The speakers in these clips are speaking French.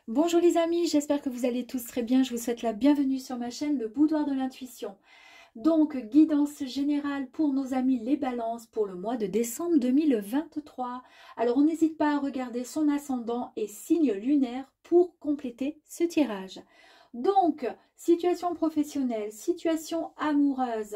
Bonjour les amis, j'espère que vous allez tous très bien. Je vous souhaite la bienvenue sur ma chaîne, le Boudoir de l'Intuition. Donc, guidance générale pour nos amis les balances pour le mois de décembre 2023. Alors, on n'hésite pas à regarder son ascendant et signe lunaire pour compléter ce tirage. Donc, situation professionnelle, situation amoureuse,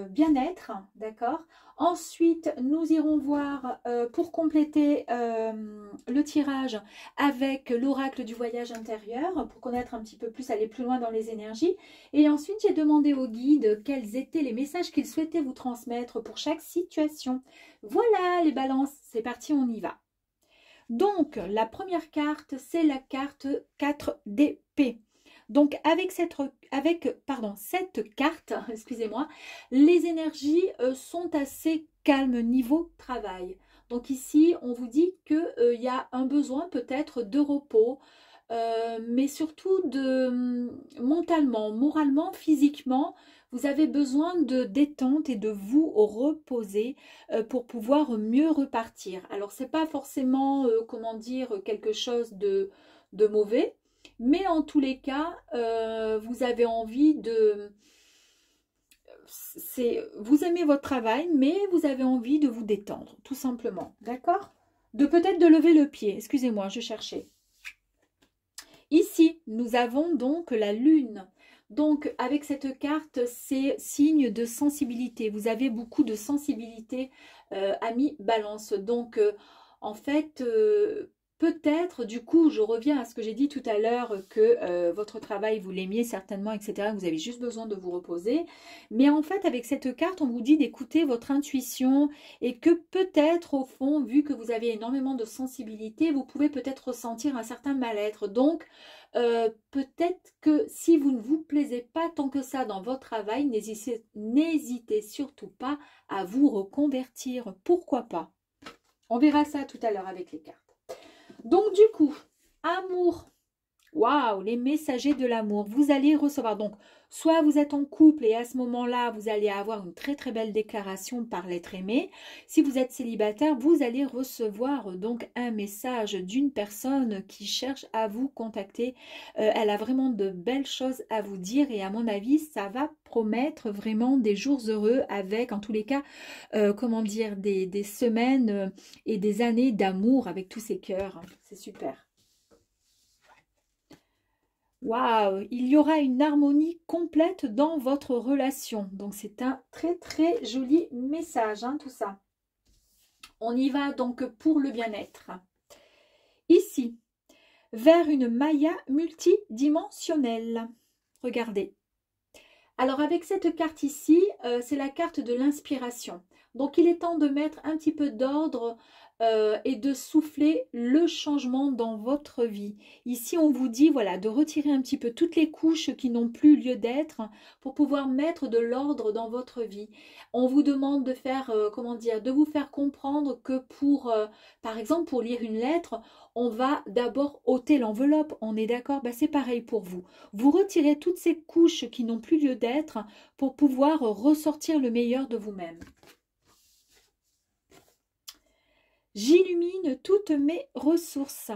bien-être, d'accord. Ensuite, nous irons voir pour compléter le tirage avec l'oracle du voyage intérieur, pour connaître un petit peu plus, aller plus loin dans les énergies. Et ensuite, j'ai demandé au guide quels étaient les messages qu'il souhaitait vous transmettre pour chaque situation. Voilà les balances, c'est parti, on y va. Donc, la première carte, c'est la carte 4 d'épée. Donc, avec cette carte, excusez-moi, les énergies sont assez calmes niveau travail. Donc ici, on vous dit qu'il y a un besoin peut-être de repos, mais surtout de mentalement, moralement, physiquement, vous avez besoin de détente et de vous reposer pour pouvoir mieux repartir. Alors, c'est pas forcément, comment dire, quelque chose de mauvais, mais en tous les cas, vous avez envie de... Vous aimez votre travail, mais vous avez envie de vous détendre, tout simplement. D'accord? De peut-être de lever le pied. Excusez-moi, je cherchais. Ici, nous avons donc la lune. Donc, avec cette carte, c'est signe de sensibilité. Vous avez beaucoup de sensibilité, amis Balance. Donc, en fait, peut-être, du coup, je reviens à ce que j'ai dit tout à l'heure, que votre travail, vous l'aimiez certainement, etc. Vous avez juste besoin de vous reposer. Mais en fait, avec cette carte, on vous dit d'écouter votre intuition et que peut-être, au fond, vu que vous avez énormément de sensibilité, vous pouvez peut-être ressentir un certain mal-être. Donc, peut-être que si vous ne vous plaisez pas tant que ça dans votre travail, n'hésitez surtout pas à vous reconvertir. Pourquoi pas? On verra ça tout à l'heure avec les cartes. Donc du coup, amour. Waouh, les messagers de l'amour. Vous allez recevoir, donc, soit vous êtes en couple et à ce moment-là, vous allez avoir une très très belle déclaration par l'être aimé. Si vous êtes célibataire, vous allez recevoir donc un message d'une personne qui cherche à vous contacter. Elle a vraiment de belles choses à vous dire et à mon avis, ça va promettre vraiment des jours heureux avec, en tous les cas, comment dire, des semaines et des années d'amour avec tous ces cœurs. C'est super. Waouh, il y aura une harmonie complète dans votre relation. Donc, c'est un très, très joli message, hein, tout ça. On y va donc pour le bien-être. Ici, vers une Maya multidimensionnelle. Regardez. Alors, avec cette carte ici, c'est la carte de l'inspiration. Donc, il est temps de mettre un petit peu d'ordre et de souffler le changement dans votre vie. Ici, on vous dit voilà, de retirer un petit peu toutes les couches qui n'ont plus lieu d'être pour pouvoir mettre de l'ordre dans votre vie. On vous demande de faire, comment dire, de vous faire comprendre que pour, par exemple, pour lire une lettre, on va d'abord ôter l'enveloppe. On est d'accord? Ben, c'est pareil pour vous. Vous retirez toutes ces couches qui n'ont plus lieu d'être pour pouvoir ressortir le meilleur de vous-même. J'illumine toutes mes ressources.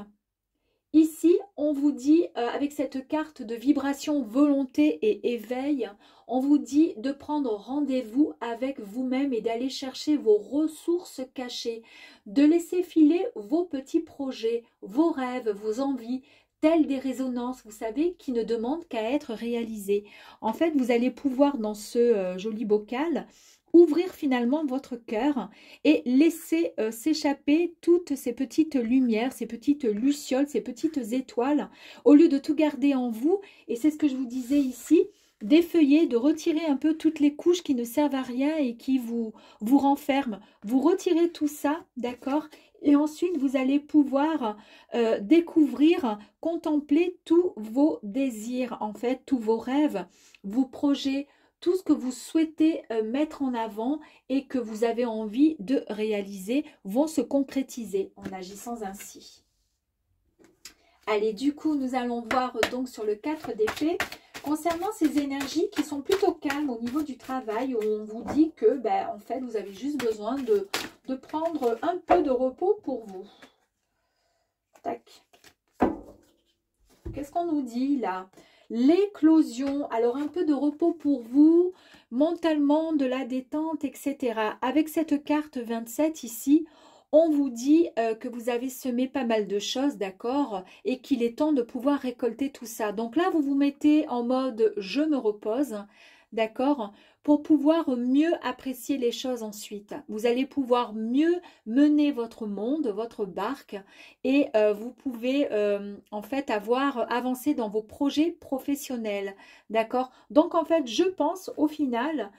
Ici, on vous dit, avec cette carte de vibration, volonté et éveil, on vous dit de prendre rendez-vous avec vous-même et d'aller chercher vos ressources cachées, de laisser filer vos petits projets, vos rêves, vos envies, telles des résonances, vous savez, qui ne demandent qu'à être réalisées. En fait, vous allez pouvoir, dans ce joli bocal, ouvrir finalement votre cœur et laisser s'échapper toutes ces petites lumières, ces petites lucioles, ces petites étoiles, au lieu de tout garder en vous. Et c'est ce que je vous disais ici, d'effeuiller, de retirer un peu toutes les couches qui ne servent à rien et qui vous renferment. Vous retirez tout ça, d'accord? Et ensuite, vous allez pouvoir découvrir, contempler tous vos désirs, en fait, tous vos rêves, vos projets, tout ce que vous souhaitez mettre en avant et que vous avez envie de réaliser vont se concrétiser en agissant ainsi. Allez, du coup, nous allons voir donc sur le 4 d'épée, concernant ces énergies qui sont plutôt calmes au niveau du travail, où on vous dit que, ben, en fait, vous avez juste besoin de prendre un peu de repos pour vous. Tac. qu'est-ce qu'on nous dit là? L'éclosion, alors un peu de repos pour vous, mentalement, de la détente, etc. Avec cette carte 27 ici, on vous dit que vous avez semé pas mal de choses, d'accord? Et qu'il est temps de pouvoir récolter tout ça. Donc là, vous vous mettez en mode « je me repose », d'accord? Pour pouvoir mieux apprécier les choses ensuite. Vous allez pouvoir mieux mener votre monde, votre barque, et vous pouvez en fait avoir avancé dans vos projets professionnels, d'accord? Donc en fait, je pense au final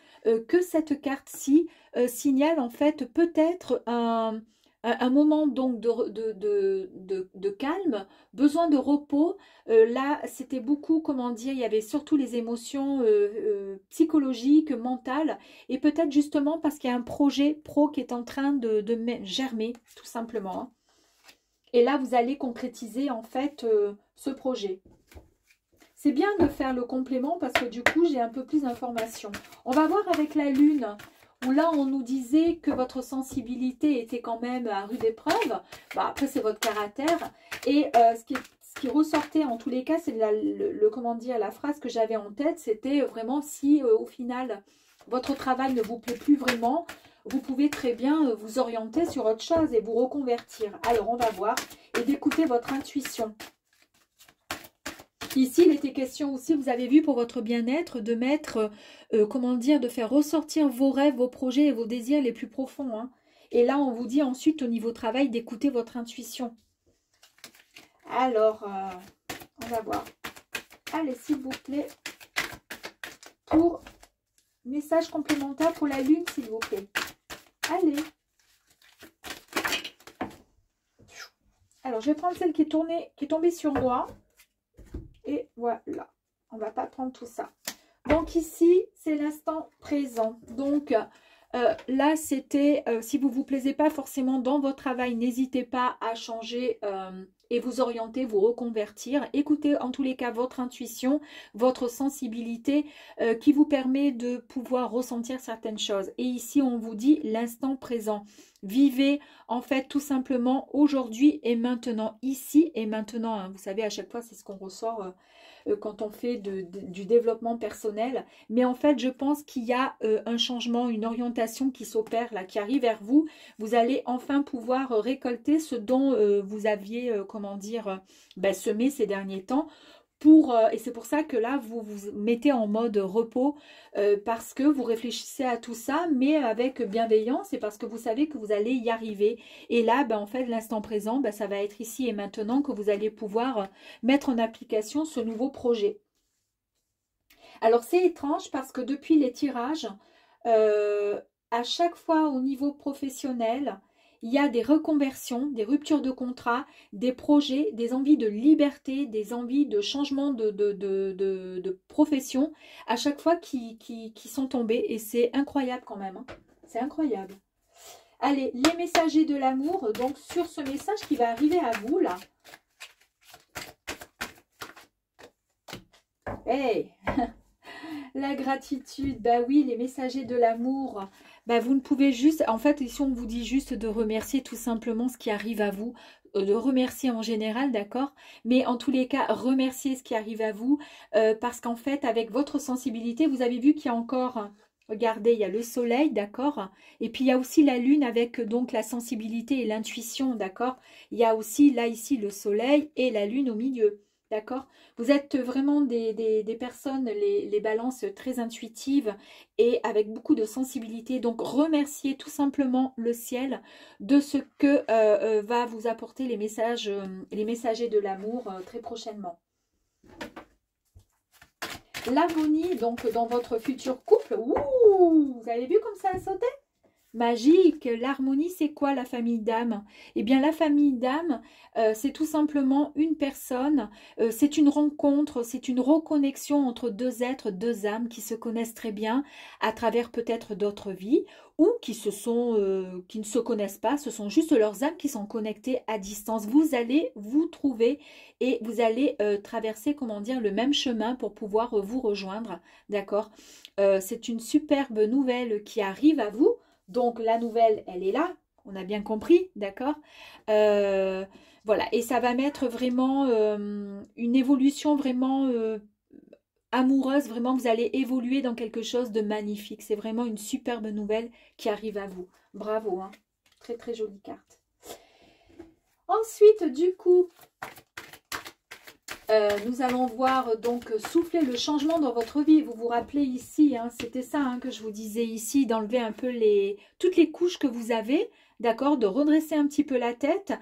que cette carte-ci signale en fait peut-être un moment donc de calme, besoin de repos. Là, c'était beaucoup, comment dire, il y avait surtout les émotions psychologiques, mentales, et peut-être justement parce qu'il y a un projet pro qui est en train de germer, tout simplement. Hein. Et là, vous allez concrétiser en fait ce projet. C'est bien de faire le complément parce que du coup, j'ai un peu plus d'informations. On va voir avec la Lune, où là, on nous disait que votre sensibilité était quand même à rude épreuve. Bah, après, c'est votre caractère. Et ce qui ressortait en tous les cas, c'est comment dire, la phrase que j'avais en tête, c'était vraiment si au final, votre travail ne vous plaît plus vraiment, vous pouvez très bien vous orienter sur autre chose et vous reconvertir. Alors, on va voir et d'écouter votre intuition. Ici, il était question aussi, vous avez vu, pour votre bien-être, de mettre, comment dire, de faire ressortir vos rêves, vos projets et vos désirs les plus profonds. Hein. Et là, on vous dit ensuite, au niveau travail, d'écouter votre intuition. Alors, on va voir. Allez, s'il vous plaît, pour message complémentaire pour la Lune, s'il vous plaît. Allez. Alors, je vais prendre celle qui est tombée sur moi. Et voilà, on ne va pas prendre tout ça. Donc ici, c'est l'instant présent. Donc là, c'était, si vous ne vous plaisez pas forcément dans votre travail, n'hésitez pas à changer et vous orienter, vous reconvertir. Écoutez en tous les cas votre intuition, votre sensibilité qui vous permet de pouvoir ressentir certaines choses. Et ici, on vous dit l'instant présent. Vivez en fait tout simplement aujourd'hui et maintenant, ici et maintenant. Hein. Vous savez, à chaque fois, c'est ce qu'on ressort quand on fait du développement personnel. Mais en fait, je pense qu'il y a un changement, une orientation qui s'opère là, qui arrive vers vous. Vous allez enfin pouvoir récolter ce dont vous aviez, comment dire, semé ces derniers temps. Et c'est pour ça que là, vous vous mettez en mode repos parce que vous réfléchissez à tout ça, mais avec bienveillance et parce que vous savez que vous allez y arriver. Et là, en fait, l'instant présent, ça va être ici et maintenant que vous allez pouvoir mettre en application ce nouveau projet. Alors, c'est étrange parce que depuis les tirages, à chaque fois au niveau professionnel, il y a des reconversions, des ruptures de contrat, des projets, des envies de liberté, des envies de changement de profession, à chaque fois qui sont tombés. Et c'est incroyable quand même. Hein. C'est incroyable. Allez, les messagers de l'amour, donc sur ce message qui va arriver à vous, là. Hey la gratitude, oui, les messagers de l'amour, vous ne pouvez juste, en fait, ici on vous dit juste de remercier tout simplement ce qui arrive à vous, de remercier en général, d'accord, mais en tous les cas, remercier ce qui arrive à vous, parce qu'en fait, avec votre sensibilité, vous avez vu qu'il y a encore, regardez, il y a le soleil, d'accord, et puis il y a aussi la lune avec donc la sensibilité et l'intuition, d'accord, il y a aussi là, ici, le soleil et la lune au milieu. D'accord? Vous êtes vraiment des personnes, les balances très intuitives et avec beaucoup de sensibilité. Donc, remerciez tout simplement le ciel de ce que va vous apporter les messagers de l'amour très prochainement. L'harmonie, donc, dans votre futur couple. Ouh, vous avez vu comme ça a sauté? Magique, l'harmonie, c'est quoi la famille d'âme? Eh bien, la famille d'âme, c'est tout simplement une personne, c'est une rencontre, c'est une reconnexion entre deux êtres, deux âmes qui se connaissent très bien à travers peut-être d'autres vies ou qui ne se connaissent pas, ce sont juste leurs âmes qui sont connectées à distance. Vous allez vous trouver et vous allez traverser, comment dire, le même chemin pour pouvoir vous rejoindre, d'accord? C'est une superbe nouvelle qui arrive à vous. Donc, la nouvelle, elle est là. On a bien compris, d'accord Voilà, et ça va mettre vraiment une évolution vraiment amoureuse. Vraiment, vous allez évoluer dans quelque chose de magnifique. C'est vraiment une superbe nouvelle qui arrive à vous. Bravo, hein. Très, très jolie carte. Ensuite, du coup, nous allons voir donc souffler le changement dans votre vie. Vous vous rappelez ici, hein, c'était ça hein, que je vous disais ici, d'enlever un peu toutes les couches que vous avez, d'accord, de redresser un petit peu la tête.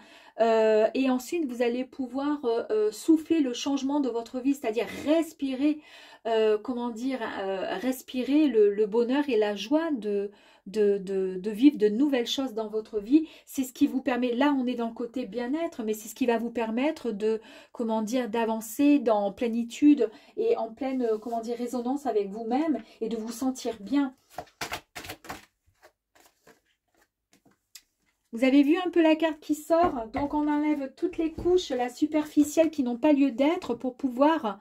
Et ensuite, vous allez pouvoir souffler le changement de votre vie, c'est-à-dire respirer, comment dire, respirer le bonheur et la joie de vivre de nouvelles choses dans votre vie. C'est ce qui vous permet, là on est dans le côté bien-être, mais c'est ce qui va vous permettre de, comment dire, d'avancer dans plénitude et en pleine, comment dire, résonance avec vous-même et de vous sentir bien. Vous avez vu un peu la carte qui sort, donc on enlève toutes les couches, la superficielle qui n'ont pas lieu d'être pour pouvoir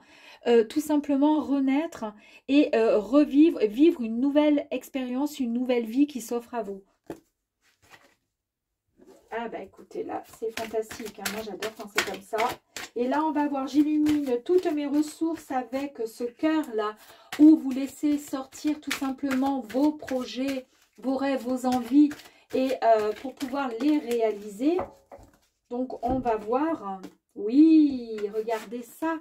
tout simplement renaître et vivre une nouvelle expérience, une nouvelle vie qui s'offre à vous. Ah bah écoutez, là c'est fantastique, hein. Moi j'adore quand c'est comme ça. Et là on va voir, j'illumine toutes mes ressources avec ce cœur là, où vous laissez sortir tout simplement vos projets, vos rêves, vos envies, et pour pouvoir les réaliser. Donc on va voir, oui, regardez ça,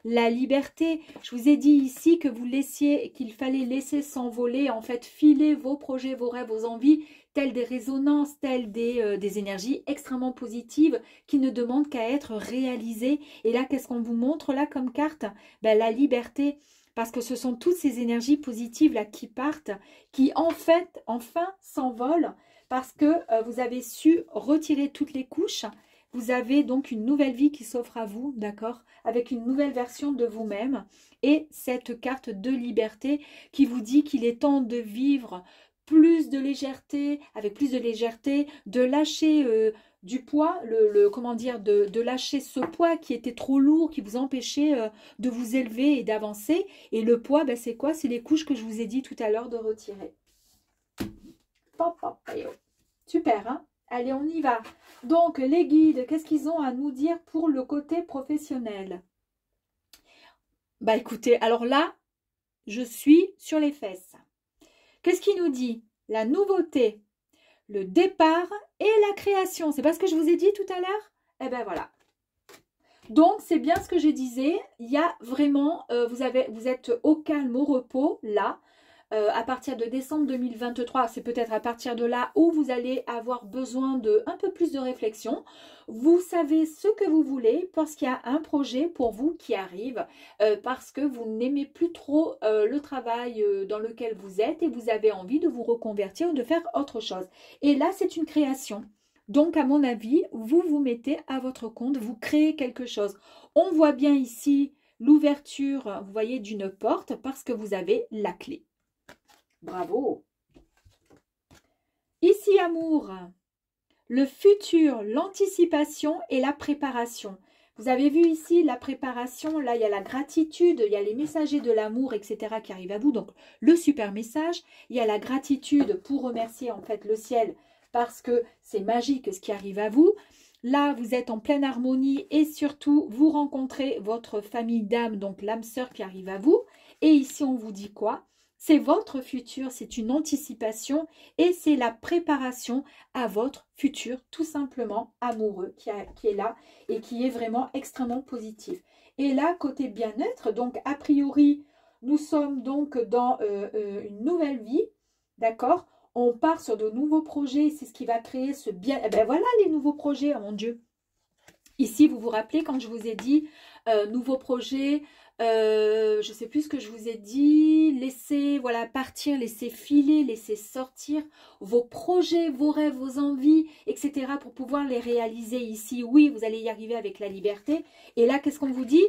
la liberté. Je vous ai dit ici que vous laissiez, qu'il fallait laisser s'envoler, en fait filer vos projets, vos rêves, vos envies, telles des résonances, telles des énergies extrêmement positives qui ne demandent qu'à être réalisées. Et là, qu'est-ce qu'on vous montre là comme carte? Ben, la liberté. Parce que ce sont toutes ces énergies positives là qui partent, qui en fait, enfin s'envolent, parce que vous avez su retirer toutes les couches. Vous avez donc une nouvelle vie qui s'offre à vous, d'accord, avec une nouvelle version de vous-même. Et cette carte de liberté qui vous dit qu'il est temps de vivre plus de légèreté, avec plus de légèreté, de lâcher du poids, comment dire, de lâcher ce poids qui était trop lourd, qui vous empêchait de vous élever et d'avancer. Et le poids, ben, c'est quoi? C'est les couches que je vous ai dit tout à l'heure de retirer. Super, hein? Allez, on y va. Donc, les guides, qu'est-ce qu'ils ont à nous dire pour le côté professionnel? Bah écoutez, alors là, je suis sur les fesses. Qu'est-ce qu'il nous dit? La nouveauté, le départ et la création. C'est pas ce que je vous ai dit tout à l'heure? Eh ben voilà. Donc, c'est bien ce que je disais. Il y a vraiment, vous êtes au calme, au repos, là. À partir de décembre 2023, c'est peut-être à partir de là où vous allez avoir besoin de un peu plus de réflexion. Vous savez ce que vous voulez parce qu'il y a un projet pour vous qui arrive, parce que vous n'aimez plus trop le travail dans lequel vous êtes et vous avez envie de vous reconvertir ou de faire autre chose. Et là, c'est une création. Donc, à mon avis, vous vous mettez à votre compte, vous créez quelque chose. On voit bien ici l'ouverture, vous voyez, d'une porte parce que vous avez la clé. Bravo. Ici, amour, le futur, l'anticipation et la préparation. Vous avez vu ici la préparation, là il y a la gratitude, il y a les messagers de l'amour, etc. qui arrivent à vous. Donc le super message, il y a la gratitude pour remercier en fait le ciel parce que c'est magique ce qui arrive à vous. Là, vous êtes en pleine harmonie et surtout, vous rencontrez votre famille d'âme, donc l'âme sœur qui arrive à vous. Et ici, on vous dit quoi? C'est votre futur, c'est une anticipation et c'est la préparation à votre futur, tout simplement amoureux, qui est là et qui est vraiment extrêmement positif. Et là, côté bien-être, donc a priori, nous sommes donc dans une nouvelle vie, d'accord? On part sur de nouveaux projets, c'est ce qui va créer ce bien. Eh ben voilà les nouveaux projets, oh mon Dieu. Ici, vous vous rappelez quand je vous ai dit nouveaux projets, je ne sais plus ce que je vous ai dit, laissez voilà, partir, laissez filer, laissez sortir vos projets, vos rêves, vos envies, etc. pour pouvoir les réaliser ici. Oui, vous allez y arriver avec la liberté. Et là, qu'est-ce qu'on vous dit?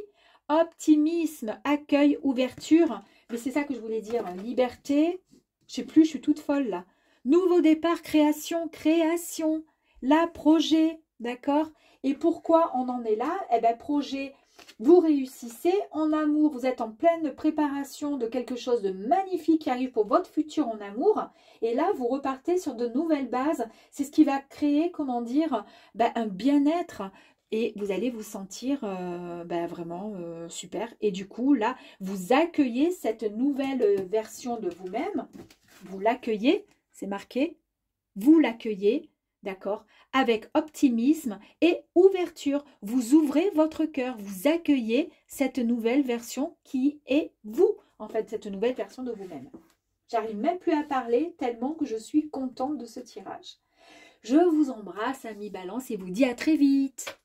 Optimisme, accueil, ouverture. Mais c'est ça que je voulais dire, liberté. Je ne sais plus, je suis toute folle là. Nouveau départ, création, création. Là, projet, d'accord? Et pourquoi on en est là? Eh bien, projet, vous réussissez. En amour, vous êtes en pleine préparation de quelque chose de magnifique qui arrive pour votre futur en amour. Et là, vous repartez sur de nouvelles bases. C'est ce qui va créer, comment dire, un bien-être et vous allez vous sentir vraiment super. Et du coup, là, vous accueillez cette nouvelle version de vous-même. Vous l'accueillez, c'est marqué. Vous l'accueillez, d'accord, avec optimisme et ouverture. Vous ouvrez votre cœur, vous accueillez cette nouvelle version qui est vous, en fait, cette nouvelle version de vous-même. J'arrive même plus à parler tellement que je suis contente de ce tirage. Je vous embrasse, amis Balance, et vous dis à très vite.